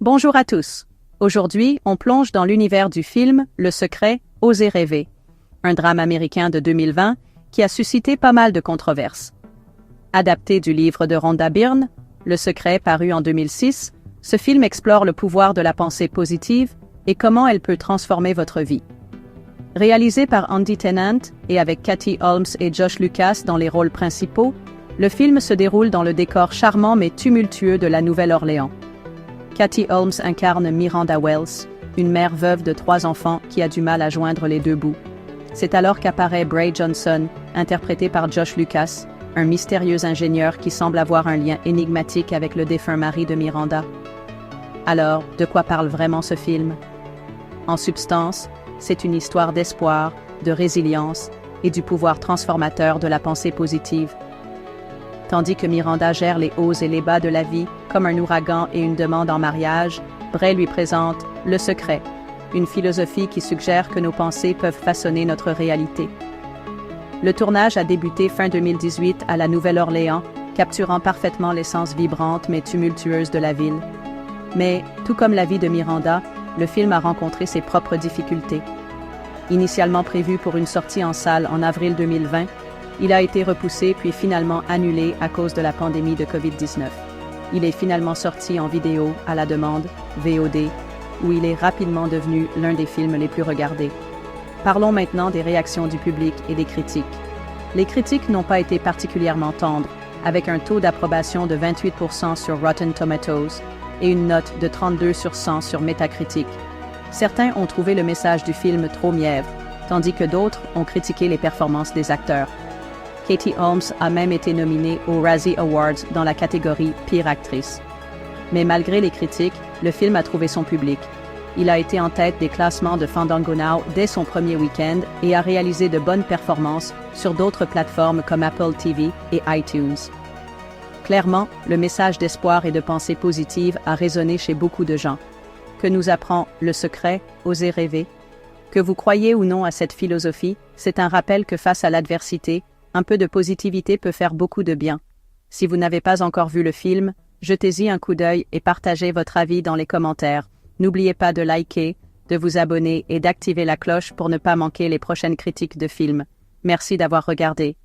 Bonjour à tous. Aujourd'hui, on plonge dans l'univers du film Le Secret, Osez rêver, un drame américain de 2020 qui a suscité pas mal de controverses. Adapté du livre de Rhonda Byrne, Le Secret paru en 2006, ce film explore le pouvoir de la pensée positive et comment elle peut transformer votre vie. Réalisé par Andy Tennant et avec Katie Holmes et Josh Lucas dans les rôles principaux, le film se déroule dans le décor charmant mais tumultueux de la Nouvelle-Orléans. Katie Holmes incarne Miranda Wells, une mère veuve de 3 enfants qui a du mal à joindre les deux bouts. C'est alors qu'apparaît Bray Johnson, interprété par Josh Lucas, un mystérieux ingénieur qui semble avoir un lien énigmatique avec le défunt mari de Miranda. Alors, de quoi parle vraiment ce film? En substance, c'est une histoire d'espoir, de résilience et du pouvoir transformateur de la pensée positive. Tandis que Miranda gère les hauts et les bas de la vie, comme un ouragan et une demande en mariage, Bray lui présente Le Secret, une philosophie qui suggère que nos pensées peuvent façonner notre réalité. Le tournage a débuté fin 2018 à la Nouvelle-Orléans, capturant parfaitement l'essence vibrante mais tumultueuse de la ville. Mais, tout comme la vie de Miranda, le film a rencontré ses propres difficultés. Initialement prévu pour une sortie en salle en avril 2020, il a été repoussé puis finalement annulé à cause de la pandémie de COVID-19. Il est finalement sorti en vidéo à la demande, VOD, où il est rapidement devenu l'un des films les plus regardés. Parlons maintenant des réactions du public et des critiques. Les critiques n'ont pas été particulièrement tendres, avec un taux d'approbation de 28% sur Rotten Tomatoes et une note de 32 sur 100 sur Metacritic. Certains ont trouvé le message du film trop mièvre, tandis que d'autres ont critiqué les performances des acteurs. Katie Holmes a même été nominée aux Razzie Awards dans la catégorie Pire actrice. Mais malgré les critiques, le film a trouvé son public. Il a été en tête des classements de Fandango Now dès son premier week-end et a réalisé de bonnes performances sur d'autres plateformes comme Apple TV et iTunes. Clairement, le message d'espoir et de pensée positive a résonné chez beaucoup de gens. Que nous apprend Le Secret, Osez rêver? Que vous croyez ou non à cette philosophie, c'est un rappel que face à l'adversité, un peu de positivité peut faire beaucoup de bien. Si vous n'avez pas encore vu le film, jetez-y un coup d'œil et partagez votre avis dans les commentaires. N'oubliez pas de liker, de vous abonner et d'activer la cloche pour ne pas manquer les prochaines critiques de films. Merci d'avoir regardé.